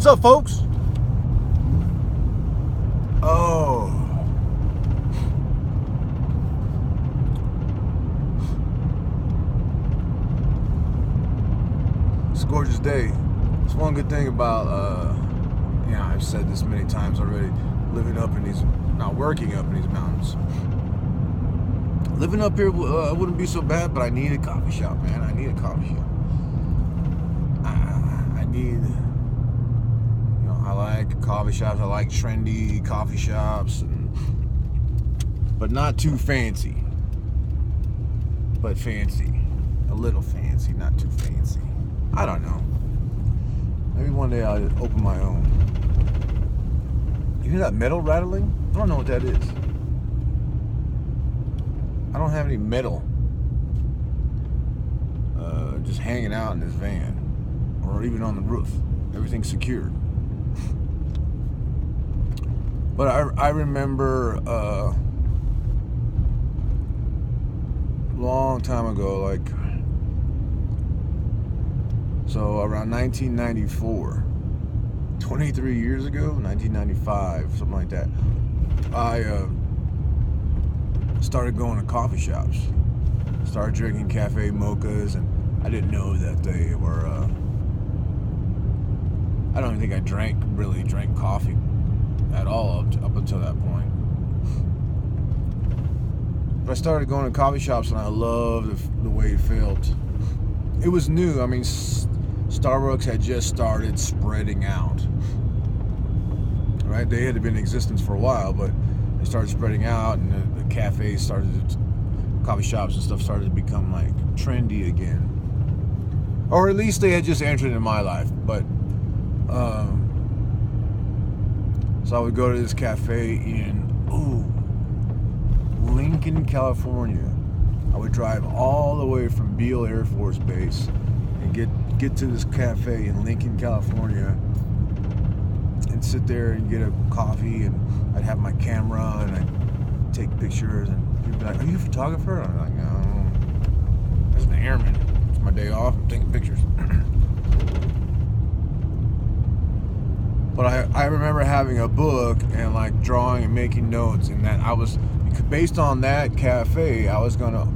up, folks? Oh. It's a gorgeous day. It's one good thing about, I've said this many times already, living up in these, not working up in these mountains. Living up here wouldn't be so bad, but I need a coffee shop, man. I need a coffee shop. I like coffee shops. I like trendy coffee shops, but not too fancy. But fancy. A little fancy, not too fancy. I don't know. Maybe one day I'll open my own. You hear that metal rattling? I don't know what that is. I don't have any metal just hanging out in this van or even on the roof. Everything's secured. But I remember a long time ago, so around 1994, 23 years ago, 1995, something like that, I started going to coffee shops. Started drinking cafe mochas, and I didn't know that they were, I don't even think I really drank coffee at all up until that point. But I started going to coffee shops, and I loved the way it felt. It was new. I mean, Starbucks had just started spreading out. Right? They had been in existence for a while, but they started spreading out, and the cafes coffee shops and stuff started to become like trendy again. Or at least they had just entered in my life. But so I would go to this cafe in Lincoln, California. I would drive all the way from Beale Air Force Base and get to this cafe in Lincoln, California, and sit there and get a coffee, and I'd have my camera and I'd take pictures, and people would be like, "Are you a photographer?" And I'm like, "No, as an airman. It's my day off. I'm taking pictures." But I remember having a book and like drawing and making notes, and that based on that cafe, I was gonna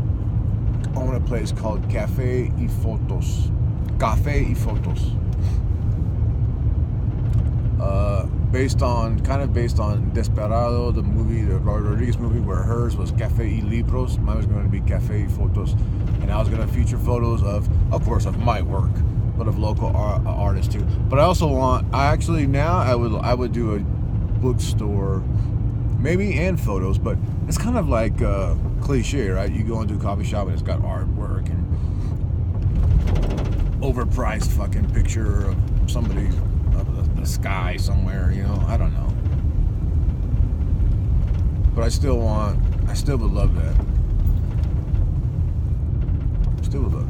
own a place called Café y Fotos. Café y Fotos. Based on Desperado, the movie, the Rodriguez movie, where hers was Café y Libros. Mine was going to be Café y Fotos, and I was going to feature photos of course, of my work, but of local artists too. But I would do a bookstore, maybe, and photos, but it's kind of like cliche, right? You go into a coffee shop and it's got artwork and overpriced fucking picture of somebody of the sky somewhere, I don't know. But I still would love that. Still would love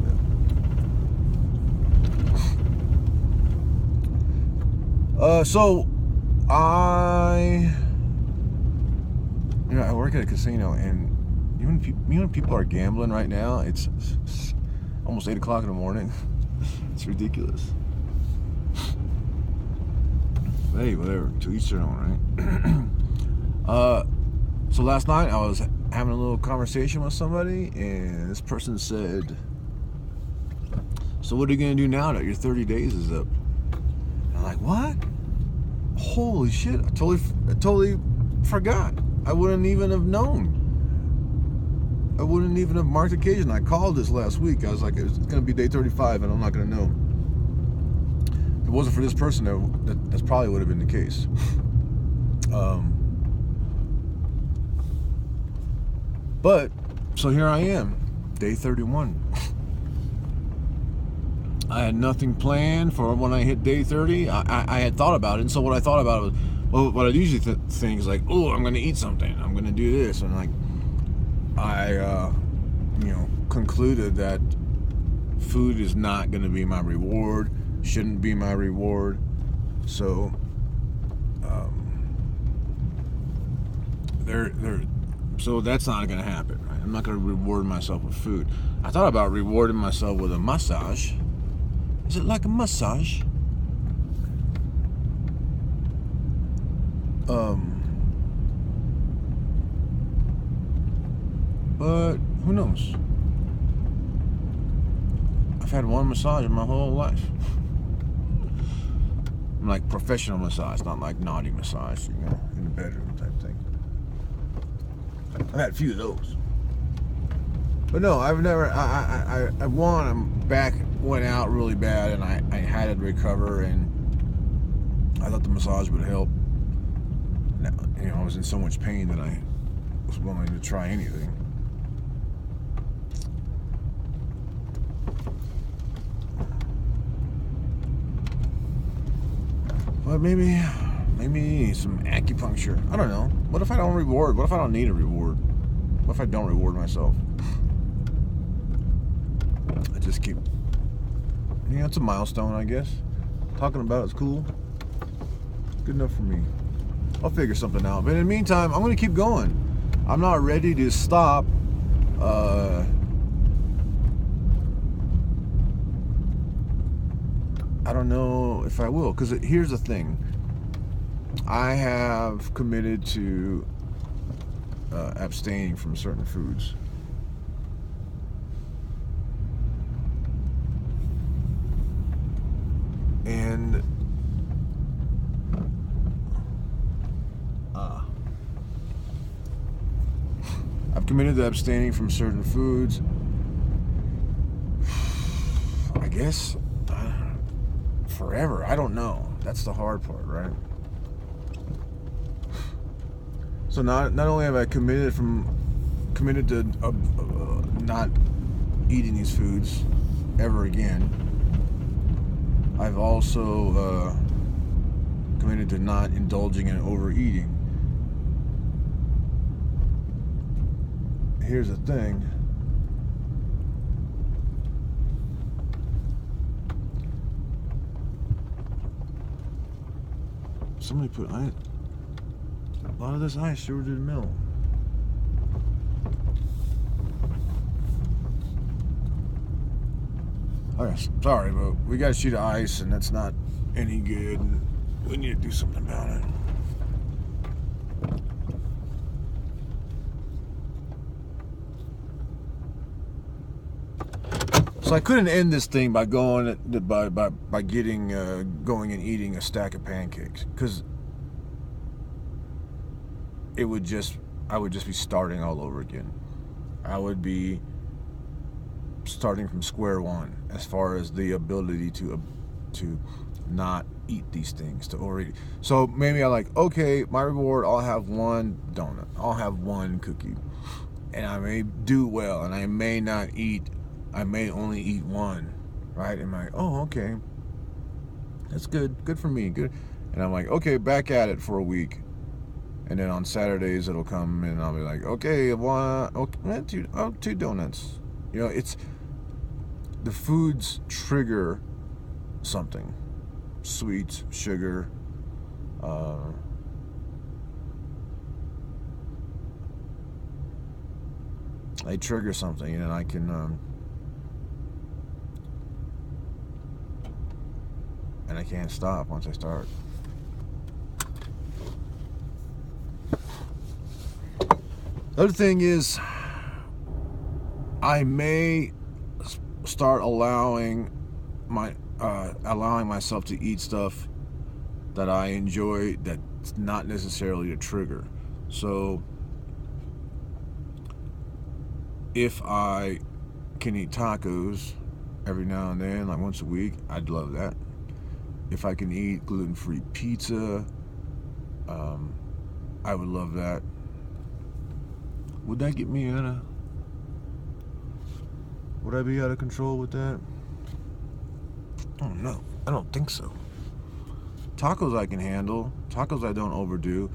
that. So I work at a casino, and even people are gambling right now. It's almost 8 o'clock in the morning. It's ridiculous. Hey, whatever. To each their own, right? So last night I was having a little conversation with somebody, and this person said, "So what are you going to do now that your 30 days is up?" And I'm like, "What? Holy shit! I totally forgot. I wouldn't even have known. I wouldn't even have marked occasion. I called this last week. I was like, it's going to be day 35, and I'm not going to know. If it wasn't for this person, that probably would have been the case." But so here I am, day 31. I had nothing planned for when I hit day 30. I had thought about it, and so what I thought about was, well, what I usually think is like, oh, I'm going to eat something. I'm going to do this, and like, I concluded that food is not going to be my reward, shouldn't be my reward. So, so that's not going to happen, right? I'm not going to reward myself with food. I thought about rewarding myself with a massage. Is it like a massage? But who knows? I've had one massage in my whole life. Like professional massage, not like naughty massage, you know, in the bedroom type thing. I've had a few of those. But no, I've never, I back went out really bad and I had to recover, and I thought the massage would help. Now, you know, I was in so much pain that I was willing to try anything. But maybe some acupuncture. I don't know. What if I don't reward? What if I don't need a reward? What if I don't reward myself? I just keep, you know, it's a milestone, I guess. Talking about it's cool. Good enough for me. I'll figure something out. But in the meantime, I'm going to keep going. I'm not ready to stop. I don't know if I will, because here's the thing. I have committed to abstaining from certain foods. And I've committed to abstaining from certain foods. I guess forever. I don't know. That's the hard part, right? So not only have I committed to not eating these foods ever again, I've also committed to not indulging in overeating. Here's the thing. Somebody put a lot of this ice through to the mill. Okay, sorry, but we got a sheet of ice and that's not any good. And we need to do something about it. So I couldn't end this thing by going by getting going and eating a stack of pancakes, because I would just be starting all over again. I would be starting from square one as far as the ability to not eat these things, to overeat. So maybe okay, my reward, I'll have one donut, I'll have one cookie, and I may do well, and I may only eat one, right? And I'm like, oh, okay, that's good for me, good. And I'm like, okay, back at it for a week. And then on Saturdays it'll come and I'll be like, okay, two donuts. You know, it's the foods trigger something. Sweets, sugar, they trigger something, and I can and I can't stop once I start. The other thing is, I may start allowing myself to eat stuff that I enjoy that's not necessarily a trigger. So if I can eat tacos every now and then, like once a week, I'd love that. If I can eat gluten-free pizza, I would love that. Would that get me would I be out of control with that? Oh no, I don't think so. Tacos I can handle. Tacos I don't overdo.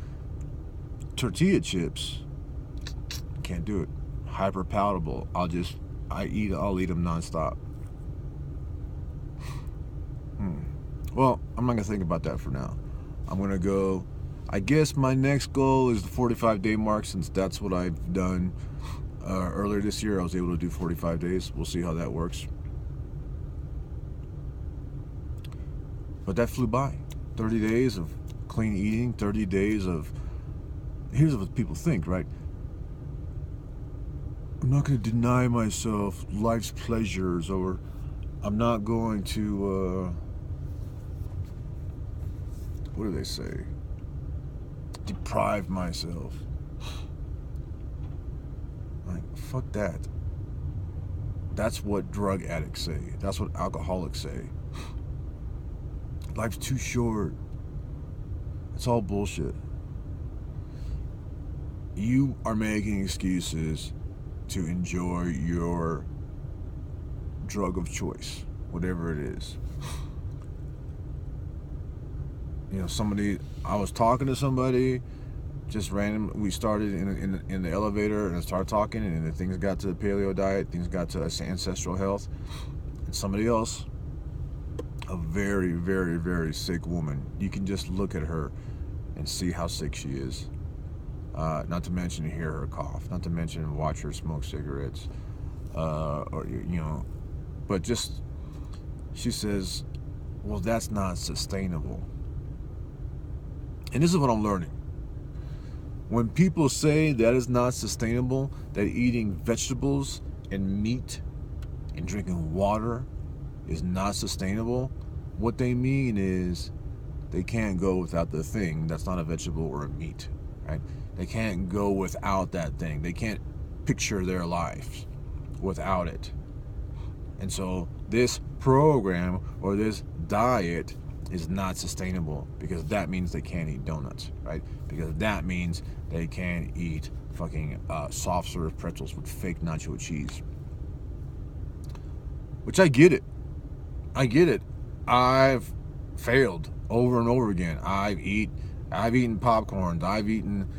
Tortilla chips, can't do it. Hyper palatable. I'll eat them nonstop. Well, I'm not gonna think about that for now. I'm gonna go. I guess my next goal is the 45-day mark, since that's what I've done earlier this year. I was able to do 45 days. We'll see how that works. But that flew by. 30 days of clean eating, 30 days of, here's what people think, right? I'm not going to deny myself life's pleasures, or I'm not going to, what do they say? Deprive myself. Like, fuck that. That's what drug addicts say. That's what alcoholics say. Life's too short. It's all bullshit. You are making excuses to enjoy your drug of choice, whatever it is. You know, I was talking to somebody, just random. We started in the elevator and I started talking, and then things got to the paleo diet, things got to ancestral health, and somebody else, a very, very, very sick woman. You can just look at her and see how sick she is. Not to mention hear her cough. Not to mention watch her smoke cigarettes, or you know. But just, she says, "Well, that's not sustainable." And this is what I'm learning. When people say that is not sustainable, that eating vegetables and meat and drinking water is not sustainable, what they mean is they can't go without the thing that's not a vegetable or a meat, right? They can't go without that thing. They can't picture their lives without it. And so this program or this diet is not sustainable, because that means they can't eat donuts, right? Because that means they can't eat fucking soft serve pretzels with fake nacho cheese. Which I get it. I get it. I've failed over and over again. I've eaten popcorn. I've eaten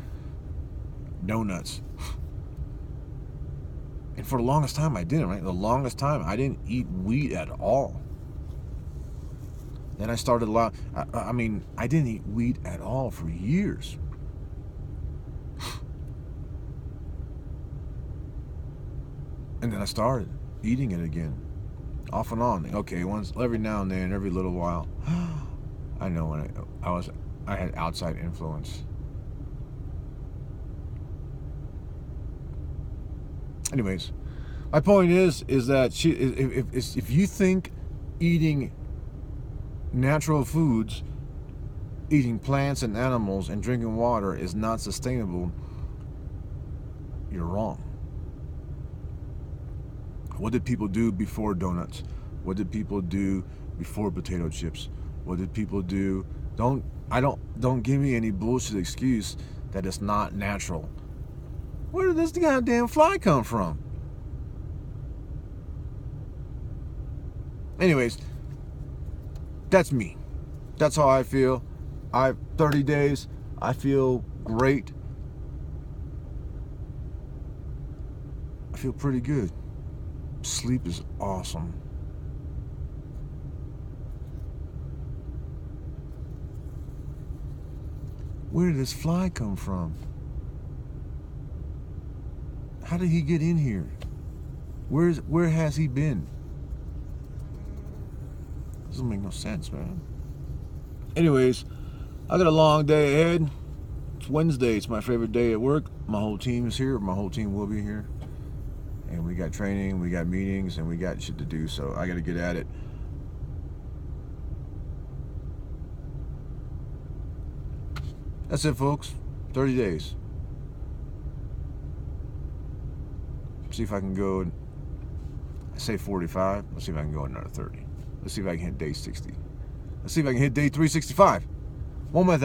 donuts. And for the longest time I didn't, right? The longest time I didn't eat wheat at all. Then I started I didn't eat wheat at all for years. And then I started eating it again. Off and on. Okay, once every now and then, every little while. I know when I had outside influence. Anyways, my point is that if you think eating natural foods, eating plants and animals and drinking water is not sustainable, you're wrong. What did people do before donuts? What did people do before potato chips? What did people do? Don't give me any bullshit excuse that it's not natural. Where did this goddamn fly come from? Anyways, that's me. That's how I feel. 30 days, I feel great. I feel pretty good. Sleep is awesome. Where did this fly come from? How did he get in here? Where has he been? Doesn't make no sense, man. Anyways, I got a long day ahead. It's Wednesday. It's my favorite day at work. My whole team is here. My whole team will be here. And we got training, we got meetings, and we got shit to do. So I got to get at it. That's it, folks. 30 days. See if I can go. I say 45. Let's see if I can go another 30. Let's see if I can hit day 60. Let's see if I can hit day 365. 1 month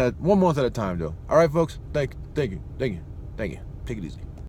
at a time, though. All right, folks. Thank you. Take it easy.